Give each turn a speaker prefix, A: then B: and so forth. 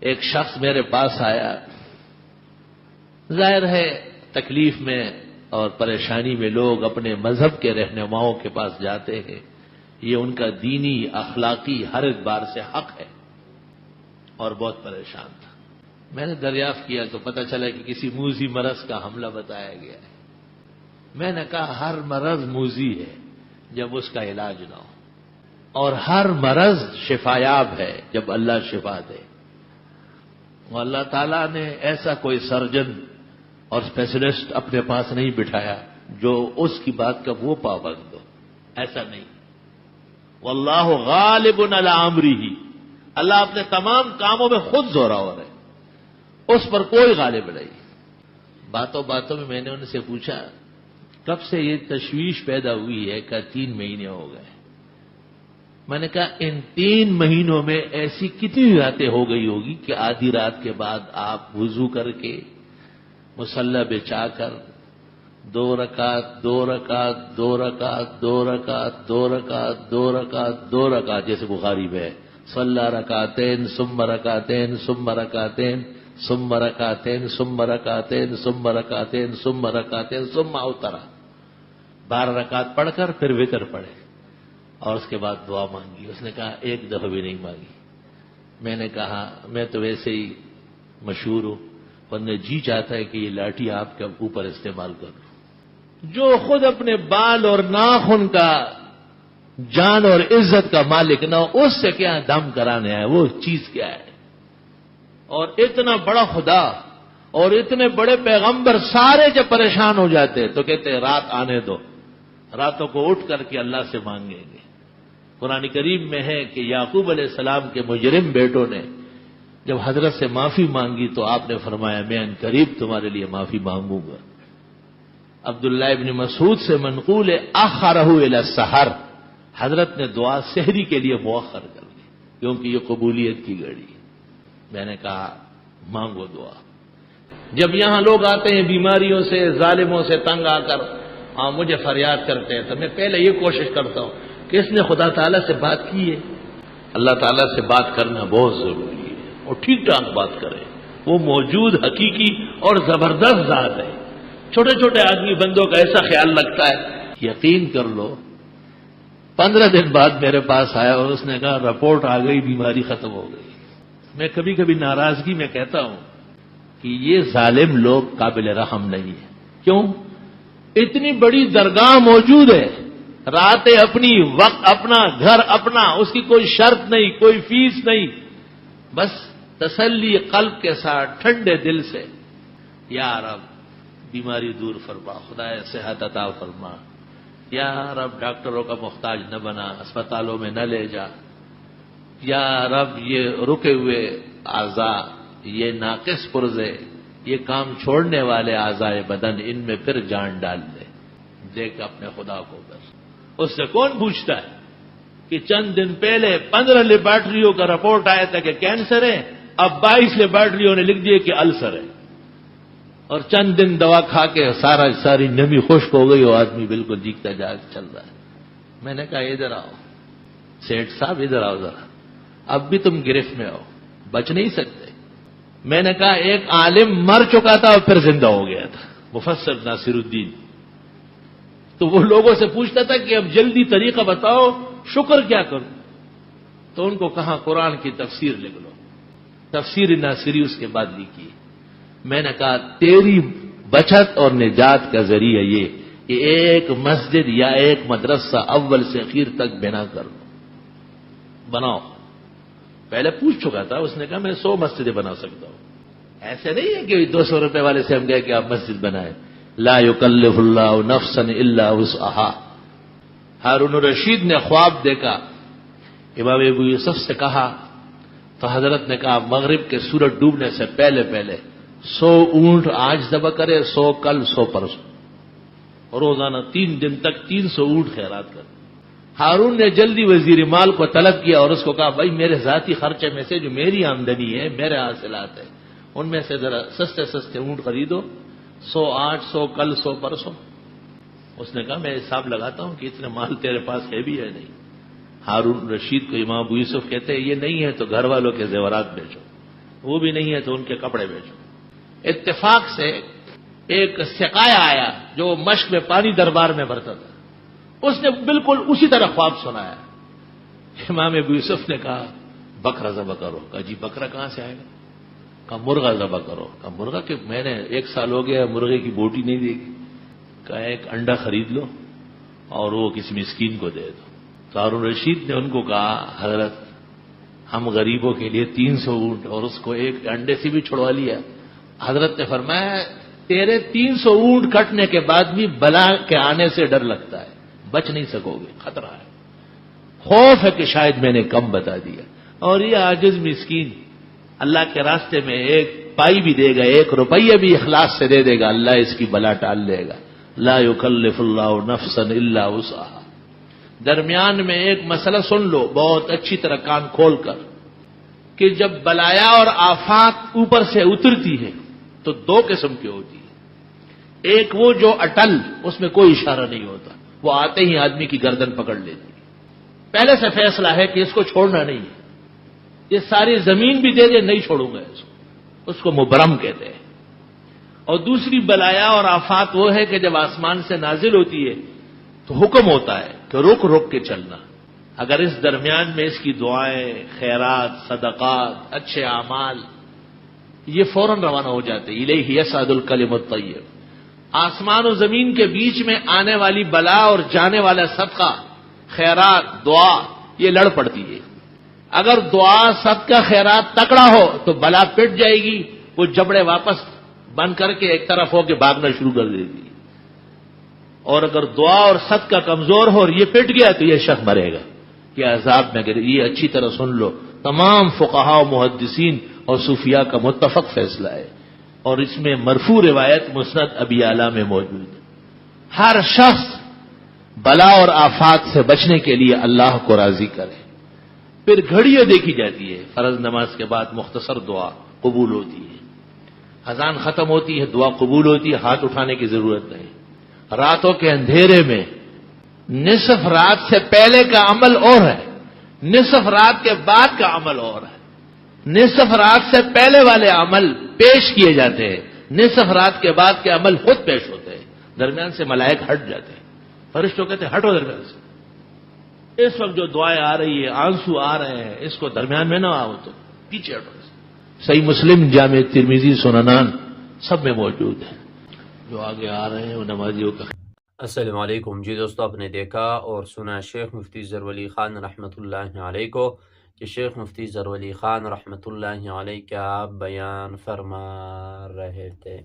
A: ایک شخص میرے پاس آیا، ظاہر ہے تکلیف میں اور پریشانی میں لوگ اپنے مذہب کے رہنماؤں کے پاس جاتے ہیں، یہ ان کا دینی اخلاقی ہر اعتبار سے حق ہے، اور بہت پریشان تھا۔ میں نے دریافت کیا تو پتہ چلا کہ کسی موذی مرض کا حملہ بتایا گیا ہے۔ میں نے کہا ہر مرض موذی ہے جب اس کا علاج نہ ہو، اور ہر مرض شفایاب ہے جب اللہ شفا دے، اور اللہ تعالیٰ نے ایسا کوئی سرجن اور اسپیشلسٹ اپنے پاس نہیں بٹھایا جو اس کی بات کا وہ پابند ہو، ایسا نہیں۔ واللہ غالب علی امرہ، اللہ اپنے تمام کاموں میں خود زوراور ہے، اس پر کوئی غالب نہیں۔ باتوں باتوں میں نے ان سے پوچھا کب سے یہ تشویش پیدا ہوئی ہے؟ کہ 3 مہینے ہو گئے۔ میں نے کہا ان 3 مہینوں میں ایسی کتنی راتیں ہو گئی ہوگی کہ آدھی رات کے بعد آپ وضو کر کے مصلی بچھا کر 2 رکعت 2 رکعت 2 رکعت 2 رکعت 2 رکعت 2 رکعت 2 رکعت، جیسے بخاری میں ہے صلی رکعتین ثم رکعتین ثم رکعتین ثم رکعتین ثم رکعتین ثم رکعتین ثم رکعتین ثم اوتر، 12 رکعت پڑھ کر پھر وتر پڑھے، اور اس کے بعد دعا مانگی۔ اس نے کہا ایک دفعہ بھی نہیں مانگی۔ میں نے کہا میں تو ویسے ہی مشہور ہوں، ورنہ جی چاہتا ہے کہ یہ لاٹھی آپ کے اوپر استعمال کروں۔ جو خود اپنے بال اور ناخن کا جان اور عزت کا مالک نہ ہو، اس سے کیا دم کرانے ہے؟ وہ چیز کیا ہے؟ اور اتنا بڑا خدا اور اتنے بڑے پیغمبر سارے جب پریشان ہو جاتے تو کہتے ہیں رات آنے دو، راتوں کو اٹھ کر کے اللہ سے مانگیں گے۔ قرآن کریم میں ہے کہ یعقوب علیہ السلام کے مجرم بیٹوں نے جب حضرت سے معافی مانگی تو آپ نے فرمایا میں ان قریب تمہارے لیے معافی مانگوں گا۔ عبداللہ ابن مسعود سے منقول ہے اخرہ الی السحر، حضرت نے دعا سحری کے لیے مؤخر کر دی کیونکہ یہ قبولیت کی گھڑی ہے۔ میں نے کہا مانگو دعا۔ جب یہاں لوگ آتے ہیں بیماریوں سے ظالموں سے تنگ آ کر مجھے فریاد کرتے ہیں تو میں پہلے یہ کوشش کرتا ہوں کہ اس نے خدا تعالیٰ سے بات کی ہے۔ اللہ تعالیٰ سے بات کرنا بہت ضروری ہے، اور ٹھیک ٹھاک بات کرے، وہ موجود حقیقی اور زبردست ذات ہے۔ چھوٹے چھوٹے آدمی بندوں کا ایسا خیال رکھتا ہے، یقین کر لو 15 دن بعد میرے پاس آیا اور اس نے کہا رپورٹ آ گئی، بیماری ختم ہو گئی۔ میں کبھی کبھی ناراضگی میں کہتا ہوں کہ یہ ظالم لوگ قابل رحم نہیں ہے۔ کیوں؟ اتنی بڑی درگاہ موجود ہے، راتیں اپنی، وقت اپنا، گھر اپنا، اس کی کوئی شرط نہیں، کوئی فیس نہیں، بس تسلی قلب کے ساتھ ٹھنڈے دل سے یا رب بیماری دور فرما، خدا صحت عطا فرما، یا رب ڈاکٹروں کا محتاج نہ بنا، اسپتالوں میں نہ لے جا، یا رب یہ رکے ہوئے اعضاء، یہ ناقص پرزے، یہ کام چھوڑنے والے اعضائے بدن، ان میں پھر جان ڈال دے۔ دیکھ اپنے خدا کو بس، اس سے کون پوچھتا ہے کہ چند دن پہلے 15 لیبارٹریوں کا رپورٹ آیا تھا کہ کینسر ہے، اب 22 لیبارٹریوں نے لکھ دیے کہ السر ہے، اور چند دن دوا کھا کے ساری نمی خشک ہو گئی اور آدمی بالکل جیگتا جاگ چل رہا ہے۔ میں نے کہا ادھر آؤ سیٹھ صاحب، ادھر آؤ ذرا، اب بھی تم گرفت میں ہو، بچ نہیں سکتے۔ میں نے کہا ایک عالم مر چکا تھا اور پھر زندہ ہو گیا تھا، مفسر ناصر الدین، تو وہ لوگوں سے پوچھتا تھا کہ اب جلدی طریقہ بتاؤ، شکر کیا کروں؟ تو ان کو کہا قرآن کی تفسیر لکھ لو، تفسیر ناصری اس کے بعد لکھی۔ میں نے کہا تیری بچت اور نجات کا ذریعہ یہ کہ ایک مسجد یا ایک مدرسہ اول سے اخیر تک بنا کر لو، بناؤ۔ پہلے پوچھ چکا تھا، اس نے کہا میں 100 مسجدیں بنا سکتا ہوں۔ ایسے نہیں ہے کہ 200 روپے والے سے ہم گئے کہ آپ مسجد بنائیں، لا یکلف اللہ نفسا الا وسعها۔ ہارون الرشید نے خواب دیکھا، امام ابو یوسف سے کہا تو حضرت نے کہا مغرب کے سورج ڈوبنے سے پہلے 100 اونٹ آج ذبح کرے، 100 کل، 100 پرسوں، اور روزانہ 3 دن تک 300 اونٹ خیرات کرے۔ ہارون نے جلدی وزیر مال کو طلب کیا اور اس کو کہا بھائی میرے ذاتی خرچے میں سے جو میری آمدنی ہے، میرے حاصلات ہیں، ان میں سے ذرا سستے سستے اونٹ خریدو، 100 آج، 100 کل، 100 پرسوں۔ اس نے کہا میں حساب لگاتا ہوں کہ اتنے مال تیرے پاس ہے بھی ہے نہیں۔ ہارون رشید کو امام ابو یوسف کہتے ہیں یہ نہیں ہے تو گھر والوں کے زیورات بیچو، وہ بھی نہیں ہے تو ان کے کپڑے بیچو۔ اتفاق سے ایک سقایا آیا جو مشق میں پانی دربار میں بھرتا تھا، اس نے بالکل اسی طرح خواب سنایا۔ امام ابو یوسف نے کہا بکرا ذبح کرو۔ کہا جی بکرا کہاں سے آئے گا؟ کہا مرغا ذبح کرو۔ کہا مرغا کہ میں نے 1 سال ہو گیا مرغے کی بوٹی نہیں دیکھی۔ کہا ایک انڈا خرید لو اور وہ کسی مسکین کو دے دو۔ تو ہارون رشید نے ان کو کہا حضرت ہم غریبوں کے لیے 300 اونٹ اور اس کو ایک انڈے سے بھی چھڑوا لیا۔ حضرت نے فرمایا تیرے 300 اونٹ کٹنے کے بعد بھی بلا کے آنے سے ڈر لگتا ہے، بچ نہیں سکو گے، خطرہ ہے، خوف ہے کہ شاید میں نے کم بتا دیا۔ اور یہ عاجز مسکین اللہ کے راستے میں 1 پائی بھی دے گا، 1 روپیہ بھی اخلاص سے دے دے گا، اللہ اس کی بلا ٹال لے گا۔ لا یکلف اللہ نفسا الا وسعها۔ درمیان میں ایک مسئلہ سن لو بہت اچھی طرح کان کھول کر، کہ جب بلایا اور آفات اوپر سے اترتی ہے تو 2 قسم کی ہوتی ہے۔ ایک وہ جو اٹل، اس میں کوئی اشارہ نہیں ہوتا، وہ آتے ہی آدمی کی گردن پکڑ لیتی ہے، پہلے سے فیصلہ ہے کہ اس کو چھوڑنا نہیں ہے، یہ ساری زمین بھی دے دے نہیں چھوڑوں گا اس کو مبرم کہتے ہیں۔ اور دوسری بلایا اور آفات وہ ہے کہ جب آسمان سے نازل ہوتی ہے تو حکم ہوتا ہے کہ رک رک کے چلنا، اگر اس درمیان میں اس کی دعائیں، خیرات، صدقات، اچھے اعمال یہ فوراً روانہ ہو جاتے ہیں۔ الیہ یصعد الکلم الطیب۔ آسمان و زمین کے بیچ میں آنے والی بلا اور جانے والا صدقہ، خیرات، دعا یہ لڑ پڑتی ہے۔ اگر دعا، صدقہ، خیرات تکڑا ہو تو بلا پٹ جائے گی، وہ جبڑے واپس بند کر کے ایک طرف ہو کے بھاگنا شروع کر دے گی۔ اور اگر دعا اور صدقہ کمزور ہو اور یہ پٹ گیا تو یہ شخص مرے گا، یہ عذاب میں گرے۔ یہ اچھی طرح سن لو، تمام فقہاء و محدثین اور صوفیاء کا متفق فیصلہ ہے، اور اس میں مرفوع روایت مسند ابی اعلیٰ میں موجود ہے۔ ہر شخص بلا اور آفات سے بچنے کے لیے اللہ کو راضی کرے۔ پھر گھڑیاں دیکھی جاتی ہے، فرض نماز کے بعد مختصر دعا قبول ہوتی ہے، اذان ختم ہوتی ہے دعا قبول ہوتی ہے، ہاتھ اٹھانے کی ضرورت نہیں۔ راتوں کے اندھیرے میں نصف رات سے پہلے کا عمل اور ہے، نصف رات کے بعد کا عمل اور ہے۔ نصف رات سے پہلے والے عمل پیش کیے جاتے ہیں، نصف رات کے بعد کے عمل خود پیش ہوتے ہیں، درمیان سے ملائک ہٹ جاتے ہیں، فرشتوں کہتے ہیں ہٹو درمیان سے۔ اس وقت جو دعائیں آ رہی ہے، آنسو آ رہے ہیں، اس کو درمیان میں نہ آؤ تو پیچھے ہٹو۔ صحیح مسلم، جامع ترمذی، سننان سب میں موجود ہے۔ جو آگے آ رہے ہیں وہ نمازیوں کا۔
B: السلام علیکم۔ جی دوستو، آپ نے دیکھا اور سنا شیخ مفتی ظہور ولی خان رحمۃ اللہ علیہ کو، کہ شیخ مفتی ظہور ولی خان رحمۃ اللہ علیہ کیا بیان فرما رہے تھے۔